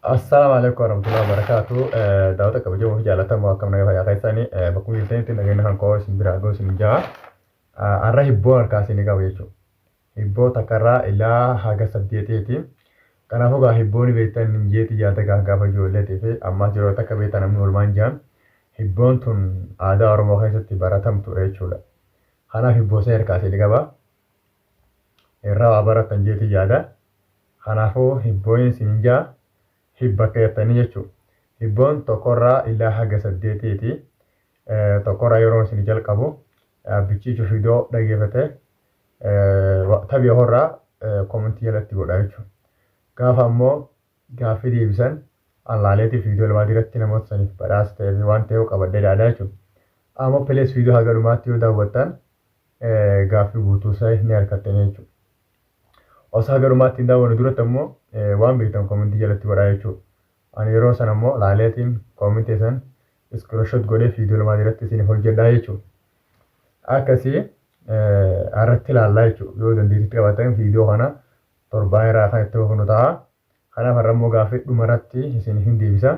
Assalamualaikum warahmatullahi wabarakatuh. Daawwattoota kabajamoo fi jaallatamoo akkam nagaa fayyaa keessanii bakkuma jirtanitti nageenya kan koo isin biraa ga'u isin jaa. Har'a hibboo harkaa isin qaba jechuudha. Hibboo takkarraa ilaa haga 8ti. Kanaafuu gaa hibboon beektan hin jeeti yaada gaafa ijoolleetii fi ammas yeroo takka beektan namni walumaan jiran hibboon tun aadaa Oromoo keessatti baratamtu jechuudha. Kanaaf hibboo isa harkaa isin qaba. Irraa waa baratan jeeti yaada. Kanaafuu hibboon isin jaa. Hibba keettanii jechuudha. Hibboon tokkorraa ilaa haga 8ti. Tokkorraa yeroo isin jalqabu bichiichuuf iddoo dhageeffate taphii horraa koomentii jalatti godha jechuudha. Gaafa ammoo gaaffii deebisan allaaleetiif viidiyoo lamaa irratti namoota saniif badhaasa ta'ee fi waan ta'eef qabadde ilaalaa jechuudha. Ammoo pilees viidiyoo haga dhumaatti yoo daawwattan gaaffii guutuu isaa ni argattanii jechuudha. Osoo haga dhumaatti hin daawwanne duratti ammoo waan beektan koomentii jalatti godhaa jechuudha. Ani yeroo sana ammoo laaleetiin koomentii san iskiriinshot godhee viidiyoo lamaa irratti isiniif hojjedhaa jechuudha. Akkasii irratti ilaallaa jechuudha. Yoo dandeettii qabaatan viidiyoo kana torbaan irraa kan itti hofnu ta'a. Kanaaf har'a immoo gaaffii dhumarratti isiniif hin deebisa.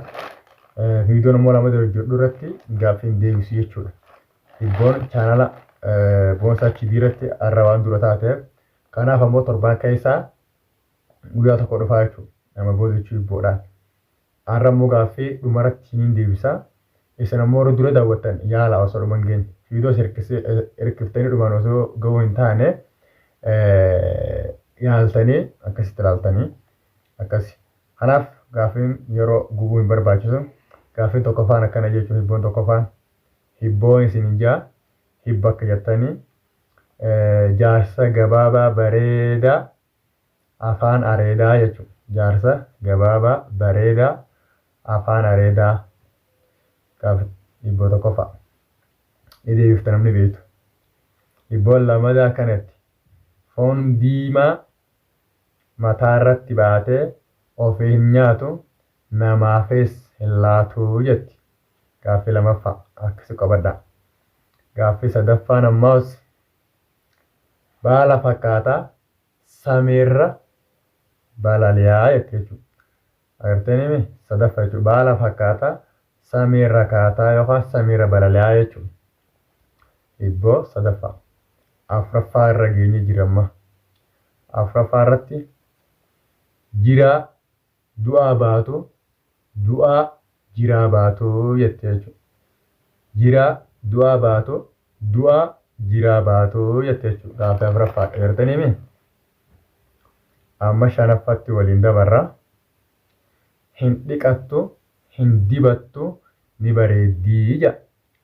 Viidiyoon immoo lama hojjedhu irratti gaaffii hin deebisu jechuudha. Hibboon chaanala boonsaa TV irratti har'a waan dura taateef kanaaf ammoo torbaan keessaa guyyaa tokko dhufaa jechuudha. Nama boodachuu hibboodhaan. Har'a immoo gaaffii dhumarratti hin deebisa. Isin ammoo yeroo dura daawwattan yaala osoo dhuman geenye. Viidiyoo hirkiftanii dhuman osoo ga'uu hin taane yaaltanii akkasitti ilaaltanii akkasi. Kanaaf gaaffiin yeroo gubuu hin barbaachisu. Gaaffiin tokkoffaan akkana jechuun hibboon tokkoffaan hibboon isin jaa hibba akka jettanii jaarsa gabaabaa bareedaa afaan areedaa jechuudha. Jaarsa gabaabaa bareedaa afaan areedaa gaaffii hibboo tokkoffaa. Deebifta namni beektu. Hibboon lamadaa kanatti foon diimaa mataa irratti baatee ofii hin nyaatu namaafis hin laatu jetti. Gaaffii lamaffaa akkasi qabadha. Gaaffii sadaffaan ammaas baala fakkaataa samiirra balali'aa jetti jechuudha. Agartanii sadaffaa jechuudha. Baala fakkaataa samiirra kaataa yookaan samiirra balali'aa jechuudha. Hibboo sadaffaa. Afuraffaa irra geenye jiramma. Afuraffaa irratti jiraa du'aa baatu du'aa jiraa baatu jettee jechuudha. Jiraa du'aa baatu du'aa jiraa baatu jettee jechuudha. Gaaffii afuraffaa agartanii mi? Amma shanaffaatti waliin dabarra. Hin dhiqattu hin dibattu ni bareeddii jedha.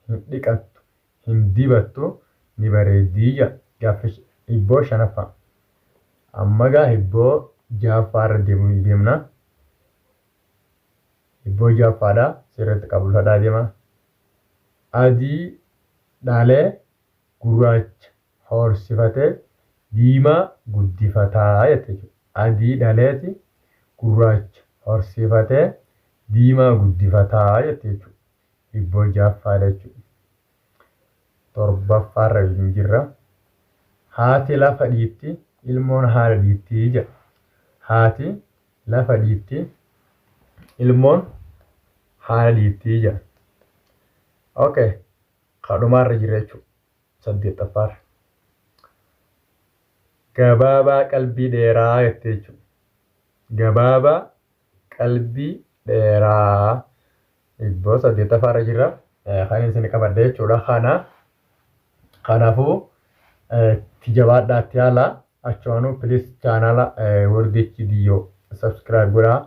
Hin dhiqattu hin dibattu ni bareeddii jedha. Gaaffii hibboo shanaffaa. Amma gaa hibboo ja'affaa irra deemna. Hibboo ja'affaadha. Sirriitti qabulfadhaa deema. Adii dhalee gurraacha horsifatee diimaa guddifataa jechuudha. Adii dhaleeti gurraacha horsifatee diimaa guddifataa jechuudha. Hibboo ja'affaadha jechuudha. Torbaffaa irra hin jirra. Haati lafa dhiitti ilmoon haadha dhiitti jedha. Haati lafa dhiitti ilmoon haadha dhiitti jedha. Okay. Kadhumaarra jira jechuudha. 8ffaarra. Gabaabaa qalbii dheeraa jettee jechuudha. Gabaabaa qalbii dheeraa. Hibboo 8ffaarra jira. Kan isin qabadde jechuudha. Kanaafuu itti jabaadhaatti haala achumaanuu pilis chaanala wardichi diyyoo subscribe godhaa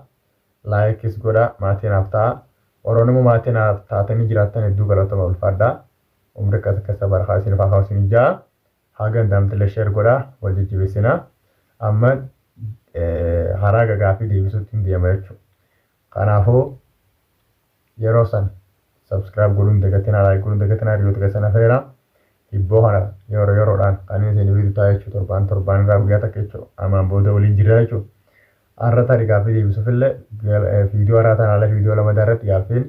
laayikis godhaa maatiin haaf ta'a. Oromoo maatiin haaf taatanii jiraattan hedduu galatoomaa ulfaadhaa. Umri keessa barakaa isin fa'aa isin ijaa haga damtile sheer godhaa wal jijjibeessinaa. Amma haraa gaaffii deebisuutti hin deema jechuudha. Kanaafuu yeroo san subscribe godhuun dagatinaa laayik godhuun dagatinaa hiriyoota keessan afeeraa. Hibboo kana yeroodhaan kan isin bitu ta'a jechuudha. Torbaan irraa guyyaa takka jechuudha. Amaan booda waliin jirra jechuudha. Har'a tarii gaaffii deebisuuf illee viidiyoo har'aa tanaa illee viidiyoo lama irratti gaaffiin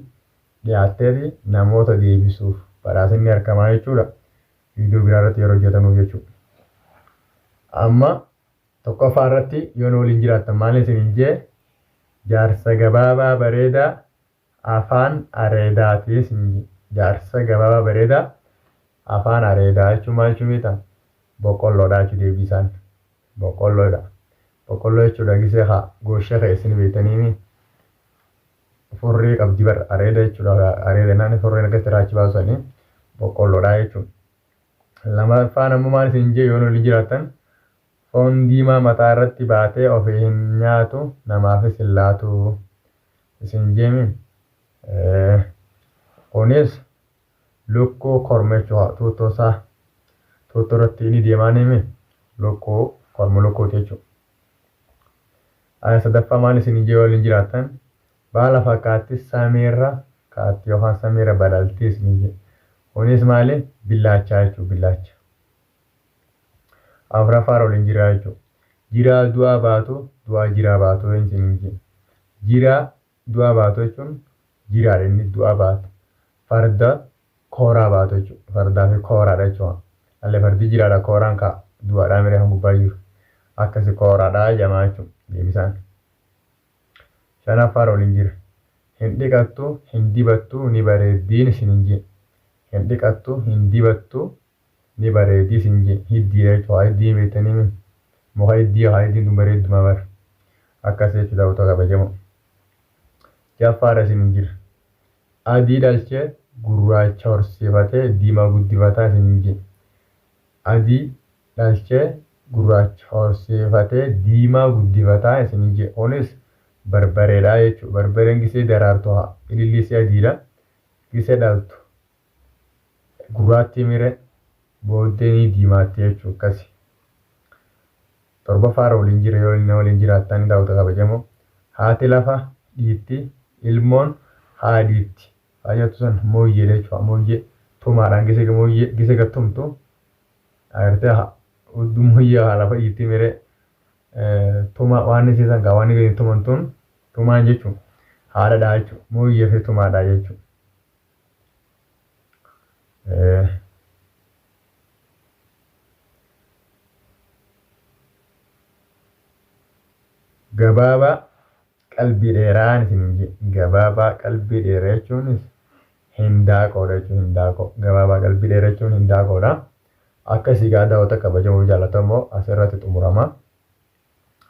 dhiyaatteeti namoota deebisuuf badhaasinni argamaa jechuudha. Viidiyoo biraa irratti yeroo hojjetanuuf jechuudha. Amma tokkoffaa irratti yoo waliin jiraattan maal isin jee jaarsa gabaabaa bareedaa afaan areedaati isin jaarsa gabaabaa bareedaa afaan areedaa jechuun maal jechuun beektaa? Boqqolloodha jechuun deebisaan boqqolloodha. Boqqolloo jechuudha gisee haa gooshee ka'e isin beektaniini furrii qabdi bara areeda jechuudha. Areeda naannoo furriin akkasitti raachi baasanii boqqolloodha jechuudha. Lamaffaan ammoo maal isin jee yoo waliin jiraatan foon diimaa mataa irratti baatee ofii hin nyaatu namaafis hin laatu isin jeemi. Kunis lukkuu korma jechuudha. Tuuttoo irratti inni deemaa nimi lukkuu korma lukkuuti jechuudha. Sadaffaa maal isin jee waliin jiraatan baala fakkaatti samiirra kaatti yookaan samiirra badaltii isin jee. Kunis maali? Billaacha jechuudha billaacha. Afuraffaa waliin jiraa jechuudha. Jiraa du'aa baatu du'aa jiraa baatu isin jee. Jiraa du'aa baatu jechuun jiraadha inni du'aa baatu. Farda kooraa baatu jechuudha. Fardaa fi kooraadha jechuudha. Allee fardi jiraadha kooraan kaa du'aadhaa miree kan gubbaa jiru. Akkasi kooraadhaa jamaa jechuudha deebisaan. Shanaffaa waliin jira. Hin dhiqattu hin dibattu ni bareeddiin isin jee. Hin dhiqattu hin dibattu ni bareeddii isin jee. Hiddiidha jechuudha. Hiddii beektanii muka hiddii haa hiddiin kun bareedduma bara. Akkasii jechuudha daawwattoota kabajamoo. Jaffaadha isin jira. Adii dhalchee gurraacha horsiifatee diimaa guddifataa isin jee. Adii dhalchee gurraacha horsiifatee diimaa guddifataa isin jee. Kunis barbareedha jechuudha. Barbareen gisee daraartu haa ilillisee adiidha. Gisee dhaltu gurraatti mire booddee ni diimaatti jechuudha akkasi. Torbaffaa waliin jira yoo inni waliin jiraattan daawwattoota kabajamoo. Haati lafa dhiitti ilmoon haadhiitti. Fayyatu san mooyyee jechuudha. Mooyyee tumaadhaan gisee gattumtu agartee hudduu mooyyee haa lafa dhiitti mire tuma waan isiisan kaa waan inni tumantuun tumaan jechuun haadhaadha jechuudha. Mooyyee fi tumaadha jechuudha. Gabaabaa qalbii dheeraan isin jee. Gabaabaa qalbii dheeraa jechuunis hindaaqoodha jechuudha. Hindaaqoo gabaabaa qalbii dheeraa jechuun hindaaqoodha. Akkasii gaa daawwattoota kabajamoo jaallatamoo asirratti xumurama.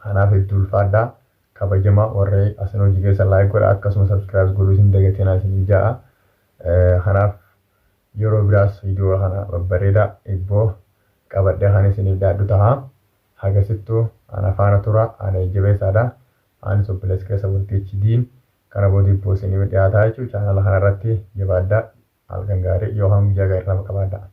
Kanaaf itti ulfaadhaa kabajamaa warri asin hojii keessa laayik godha akkasuma sabskiraayib godhuu isin dagatinaa isin ja'a. Kanaaf yeroo biraas viidiyoo kana babbareedaa ibboo qabadhee kan isiniif dhiyaadhu ta'a. Hagasittuu ana faana tura ana ijjabeessaadha. Ani sobbilees keessa bultii HD'n kana booda ibboo isiniif dhiyaataa jechuudha. Chaanala kanarratti jabaadhaa halkan gaarii yookaan guyyaa gaarii nama qabaadhaa.